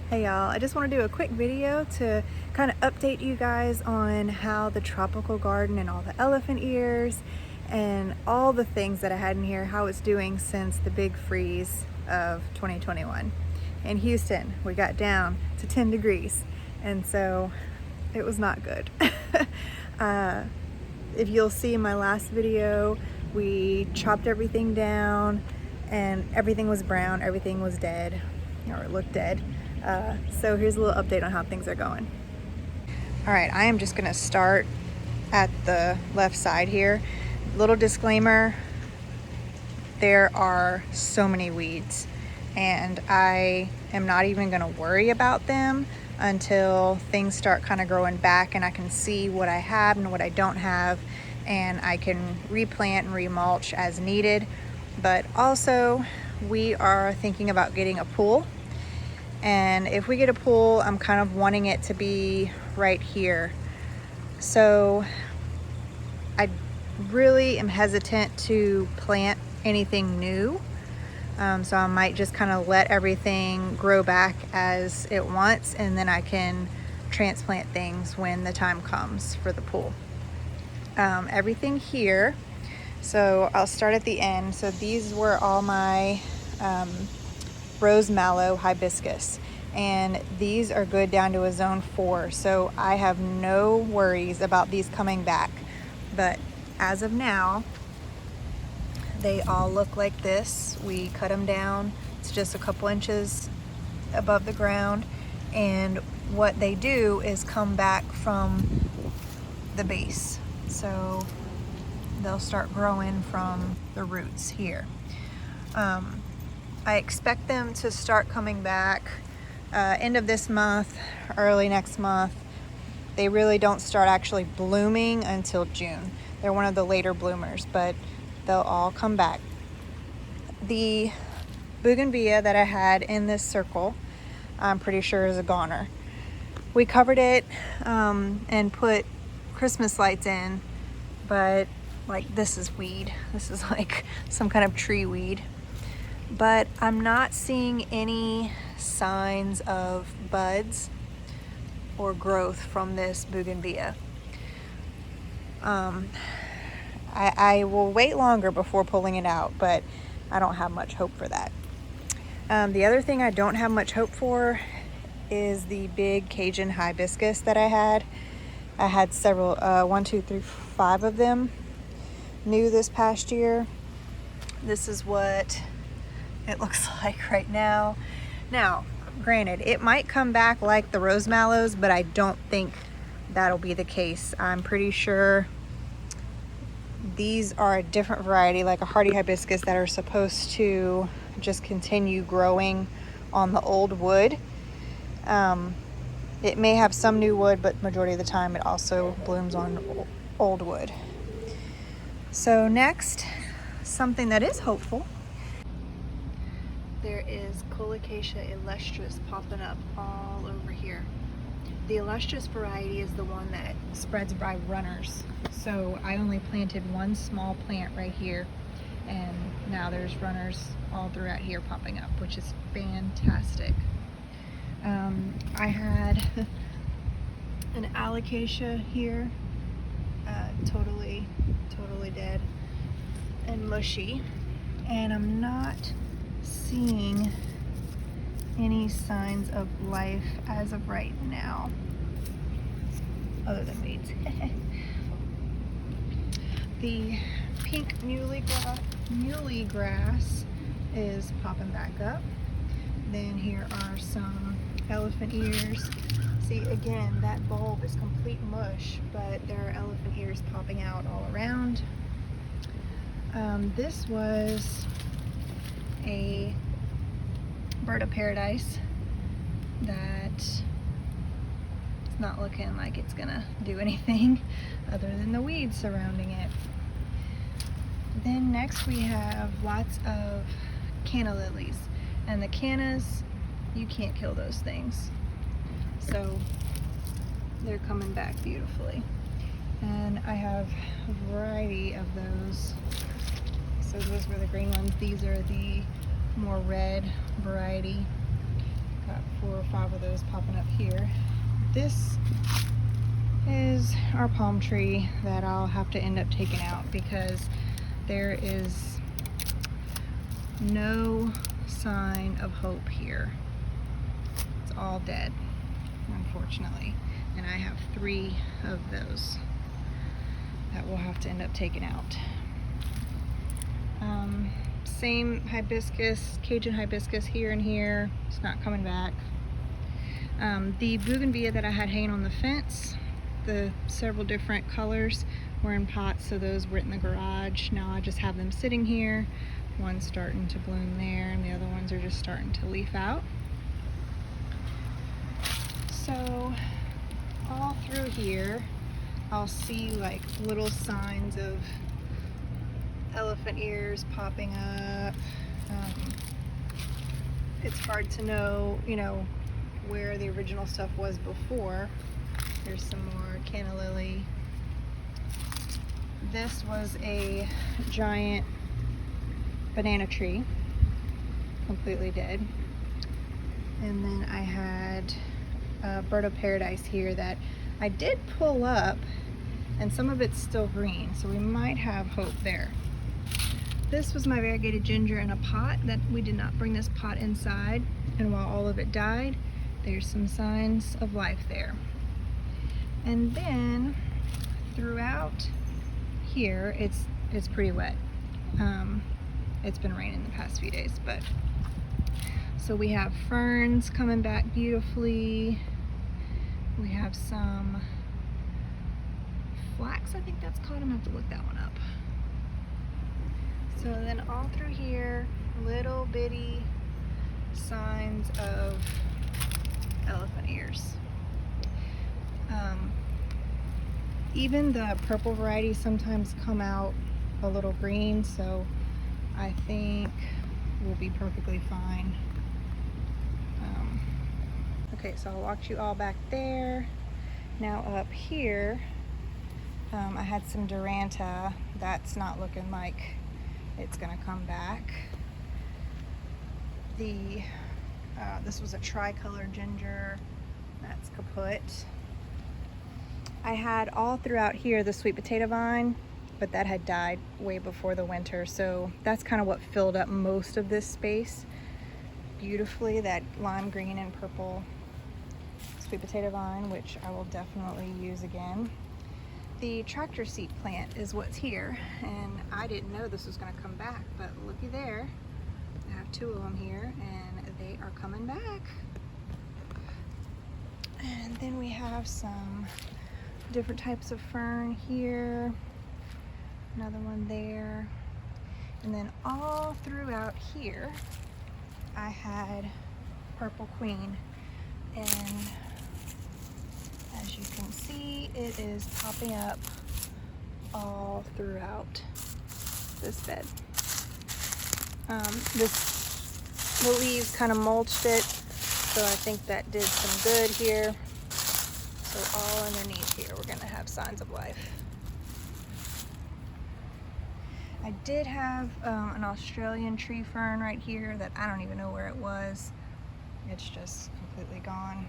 Hey y'all, I just want to do a quick video to kind of update you guys on how the tropical garden and all the elephant ears and all the things that I had in here, how it's doing since the big freeze of 2021. In Houston, we got down to 10 degrees and so it was not good. If you'll see in my last video, we chopped everything down and everything was brown, everything was dead, or it looked dead. So here's a little update on how things are going. All right, I am just gonna start at the left side here. Little disclaimer, there are so many weeds and I am not even gonna worry about them until things start kind of growing back and I can see what I have and what I don't have, and I can replant and remulch as needed. But also we are thinking about getting a pool. And if we get a pool, I'm kind of wanting it to be right here. So I really am hesitant to plant anything new. So I might just kind of let everything grow back as it wants, and then I can transplant things when the time comes for the pool. Everything here, so I'll start at the end. So these were all my rose mallow hibiscus, and these are good down to a zone 4, so I have no worries about these coming back. But as of now, they all look like this. We cut them down, it's just a couple inches above the ground, and what they do is come back from the base, so they'll start growing from the roots here. I expect them to start coming back end of this month, early next month. They really don't start actually blooming until June. They're one of the later bloomers, but they'll all come back. The bougainvillea that I had in this circle, I'm pretty sure is a goner. We covered it and put Christmas lights in, but like this is weed. This is like some kind of tree weed. But I'm not seeing any signs of buds or growth from this bougainvillea. I will wait longer before pulling it out, but I don't have much hope for that. The other thing I don't have much hope for is the big Cajun hibiscus that I had. I had several, 1, 2, 3, 5 of them new this past year. This is what it looks like right now. Now, granted, it might come back like the rose mallows, but I don't think that'll be the case. I'm pretty sure these are a different variety, like a hardy hibiscus, that are supposed to just continue growing on the old wood. It may have some new wood, but majority of the time it also blooms on old wood. So next, something that is hopeful. There is Colocasia illustris popping up all over here. The illustris variety is the one that spreads by runners. So I only planted one small plant right here, and now there's runners all throughout here popping up, which is fantastic. I had an alocasia here, totally dead and mushy, and I'm not seeing any signs of life as of right now, other than weeds. The pink muley grass is popping back up. Then here are some elephant ears. See, again, that bulb is complete mush, but there are elephant ears popping out all around. This was a bird of paradise that is not looking like it's gonna do anything other than the weeds surrounding it. Then next we have lots of canna lilies, and the cannas, you can't kill those things, so they're coming back beautifully. And I have a variety of those. So those were the green ones. These are the more red variety. Got 4 or 5 of those popping up here. This is our palm tree that I'll have to end up taking out because there is no sign of hope here. It's all dead, unfortunately. And I have 3 of those that we'll have to end up taking out. Same hibiscus, Cajun hibiscus here and here. It's not coming back. The bougainvillea that I had hanging on the fence, the several different colors were in pots, so those were in the garage. Now I just have them sitting here. One's starting to bloom there, and the other ones are just starting to leaf out. So all through here, I'll see like little signs of elephant ears popping up. It's hard to know, where the original stuff was before. There's some more canna lily. This was a giant banana tree, completely dead. And then I had a bird of paradise here that I did pull up, and some of it's still green, so we might have hope there. This was my variegated ginger in a pot that we did not bring this pot inside, and while all of it died, there's some signs of life there. And then throughout here, it's pretty wet. It's been raining the past few days, but so we have ferns coming back beautifully. We have some flax, I think that's called. I'm gonna have to look that one up. So then all through here, little bitty signs of elephant ears. Even the purple varieties sometimes come out a little green, so I think we'll be perfectly fine. Okay, so I'll walk you all back there. Now up here, I had some Duranta. That's not looking like it's gonna come back. This was a tricolor ginger. That's kaput. I had all throughout here the sweet potato vine, but that had died way before the winter, so that's kind of what filled up most of this space beautifully, that lime green and purple sweet potato vine, which I will definitely use again. The tractor seat plant is what's here, and I didn't know this was going to come back, but looky there. I have 2 of them here, and they are coming back. And then we have some different types of fern here, another one there, and then all throughout here I had purple queen, and as you can see, it is popping up all throughout this bed. The leaves kind of mulched it, so I think that did some good here. So all underneath here, we're gonna have signs of life. I did have an Australian tree fern right here that I don't even know where it was. It's just completely gone.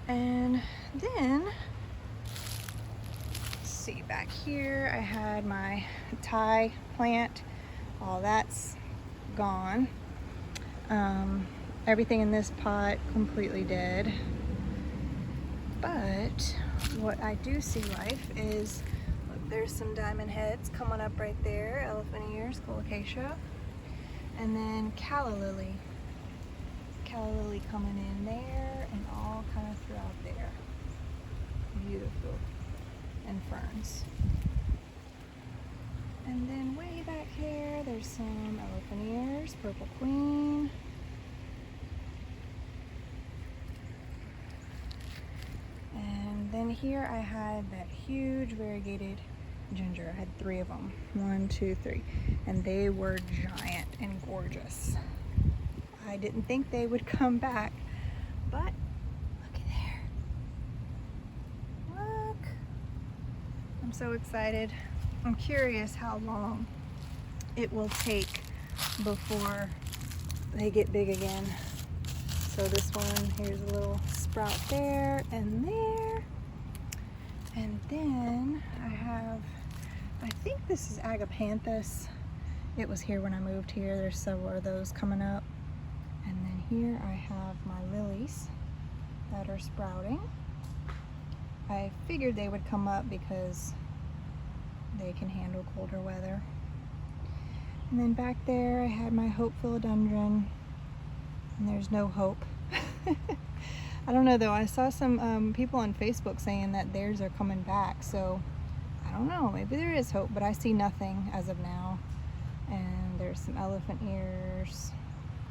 And then, let's see, back here I had my Thai plant. All that's gone. Everything in this pot completely dead. But what I do see life is, look, there's some diamond heads coming up right there, elephant ears, colocasia, and then calla lily. Calla lily coming in there, and all kind of throughout there. Beautiful. And ferns. And then way back here, there's some elephant ears, purple queen. And then here I had that huge variegated ginger. I had 3 of them. 1, 2, 3. And they were giant and gorgeous. I didn't think they would come back, but look at there. Look. I'm so excited. I'm curious how long it will take before they get big again. So this one, here's a little sprout there and there. And then I think this is agapanthus. It was here when I moved here. There's several of those coming up. And then here I have my lilies that are sprouting. I figured they would come up because they can handle colder weather. And then back there I had my hope philodendron, and there's no hope. I don't know though, I saw some people on Facebook saying that theirs are coming back, so I don't know, maybe there is hope, but I see nothing as of now. And there's some elephant ears,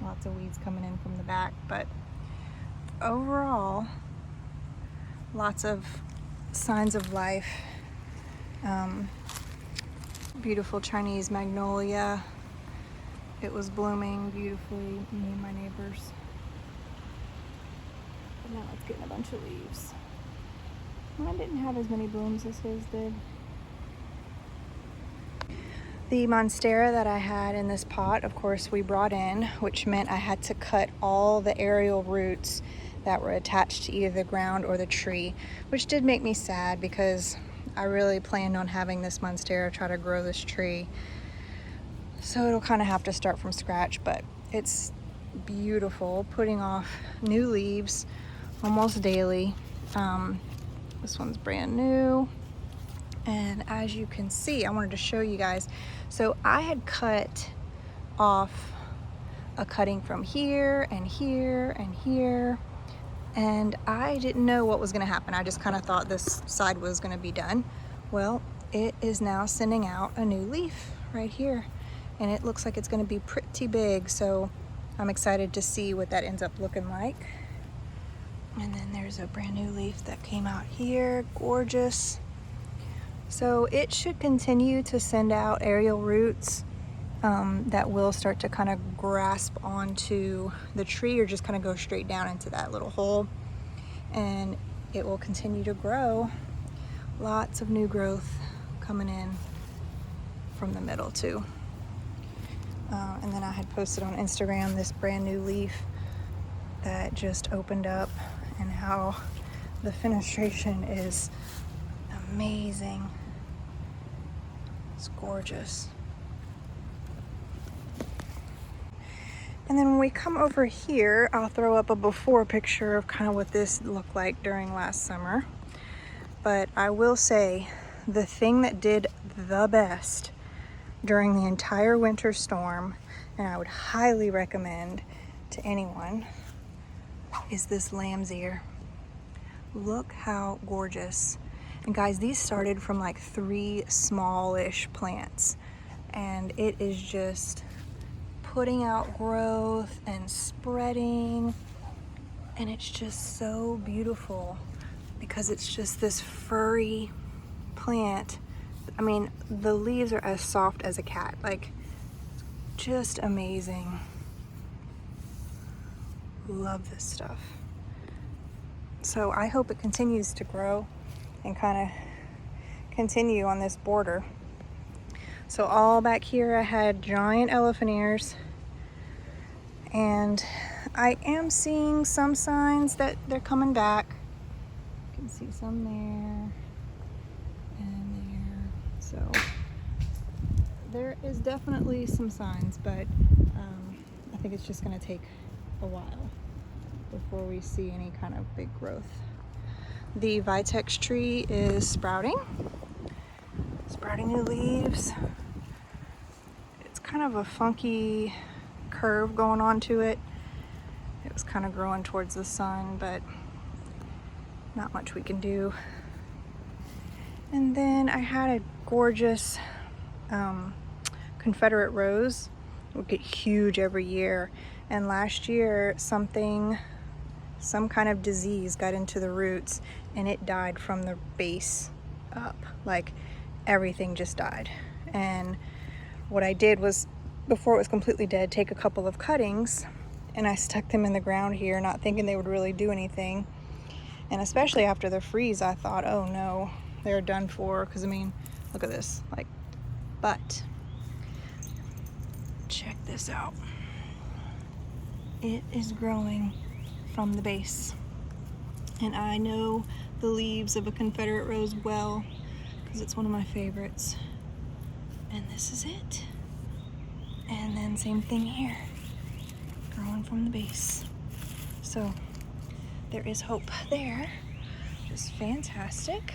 lots of weeds coming in from the back, but overall, lots of signs of life. Beautiful Chinese magnolia. It was blooming beautifully, me and my neighbors. But now it's getting a bunch of leaves. Mine didn't have as many blooms as his did. The Monstera that I had in this pot, of course, we brought in, which meant I had to cut all the aerial roots that were attached to either the ground or the tree, which did make me sad because I really planned on having this Monstera try to grow this tree. So it'll kind of have to start from scratch, but it's beautiful, putting off new leaves almost daily. This one's brand new. And as you can see, I wanted to show you guys. So I had cut off a cutting from here and here and here, and I didn't know what was gonna happen. I just kind of thought this side was gonna be done. Well, it is now sending out a new leaf right here, and it looks like it's gonna be pretty big, so I'm excited to see what that ends up looking like. And then there's a brand new leaf that came out here, gorgeous. So it should continue to send out aerial roots that will start to kind of grasp onto the tree or just kind of go straight down into that little hole. And it will continue to grow. Lots of new growth coming in from the middle too. And then I had posted on Instagram this brand new leaf that just opened up, and how the fenestration is amazing. It's gorgeous. And then when we come over here, I'll throw up a before picture of kind of what this looked like during last summer. But I will say, the thing that did the best during the entire winter storm, and I would highly recommend to anyone, is this lamb's ear. Look how gorgeous. And guys, these started from like 3 smallish plants, and it is just putting out growth and spreading, and it's just so beautiful because it's just this furry plant. I mean, the leaves are as soft as a cat, like just amazing. Love this stuff. So I hope it continues to grow and kind of continue on this border. So all back here I had giant elephant ears, and I am seeing some signs that they're coming back. You can see some there and there. So there is definitely some signs, but I think it's just gonna take a while before we see any kind of big growth. The vitex tree is sprouting new leaves. It's kind of a funky curve going on to it. It was kind of growing towards the sun, but not much we can do. And then I had a gorgeous Confederate rose. It would get huge every year, and last year some kind of disease got into the roots and it died from the base up. Like everything just died. And what I did was, before it was completely dead, take a couple of cuttings and I stuck them in the ground here, not thinking they would really do anything. And especially after the freeze, I thought, oh no, they're done for. Because I mean, look at this, like, but check this out. It is growing from the base. And I know the leaves of a Confederate rose well because it's one of my favorites. And this is it. And then same thing here, growing from the base. So there is hope there, just fantastic.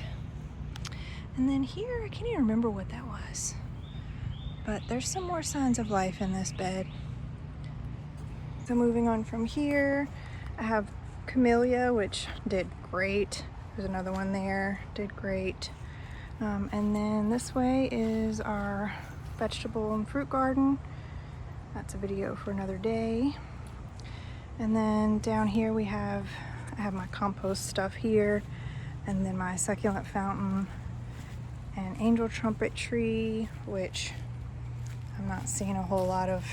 And then here, I can't even remember what that was, but there's some more signs of life in this bed. So moving on from here, I have camellia, which did great. There's another one there, did great. And then this way is our vegetable and fruit garden. That's a video for another day. And then down here I have my compost stuff here, and then my succulent fountain and angel trumpet tree, which I'm not seeing a whole lot of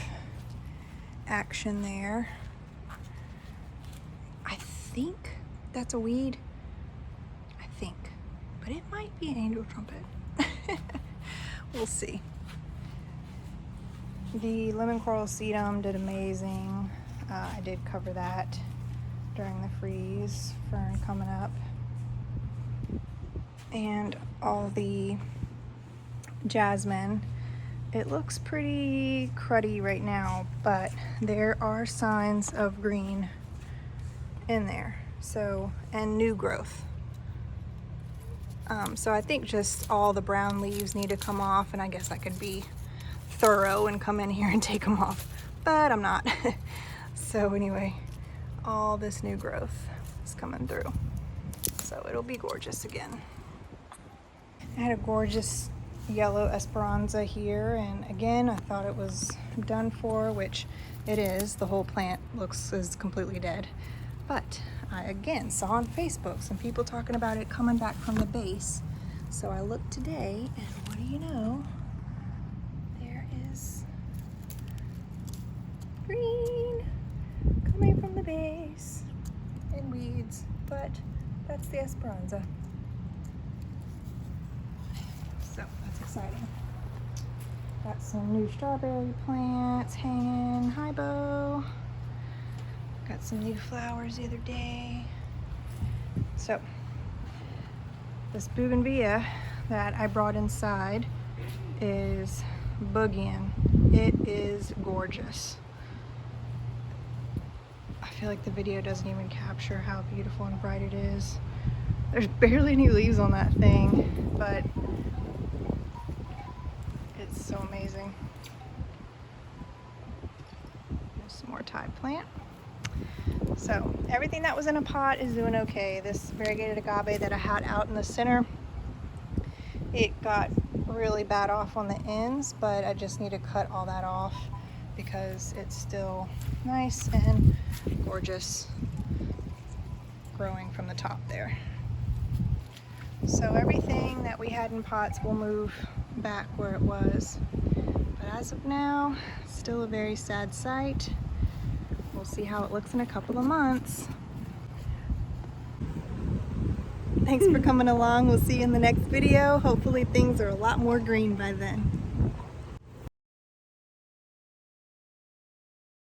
action there. I think that's a weed. I think, but it might be an angel trumpet. We'll see. The lemon coral sedum did amazing. I did cover that during the freeze, fern coming up. And all the jasmine, it looks pretty cruddy right now, but there are signs of green in there, so, and new growth. So I think just all the brown leaves need to come off, and I guess I could be thorough and come in here and take them off, but I'm not. So anyway, all this new growth is coming through, so it'll be gorgeous again. I had a gorgeous yellow esperanza here, and again I thought it was done for, which it is. The whole plant is completely dead, but I again saw on Facebook some people talking about it coming back from the base, so I looked today, and what do you know, there is green coming from the base and weeds, but that's the esperanza. So that's exciting. Got some new strawberry plants hanging. Hi, Bo. Got some new flowers the other day. So this bougainvillea that I brought inside is boogieing. It is gorgeous. I feel like the video doesn't even capture how beautiful and bright it is. There's barely any leaves on that thing, but it's so amazing. There's some more Thai plant. So everything that was in a pot is doing okay. This variegated agave that I had out in the center, it got really bad off on the ends, but I just need to cut all that off because it's still nice and gorgeous growing from the top there. So everything that we had in pots will move back where it was. But as of now, still a very sad sight. We'll see how it looks in a couple of months. Thanks for coming along. We'll see you in the next video. Hopefully things are a lot more green by then.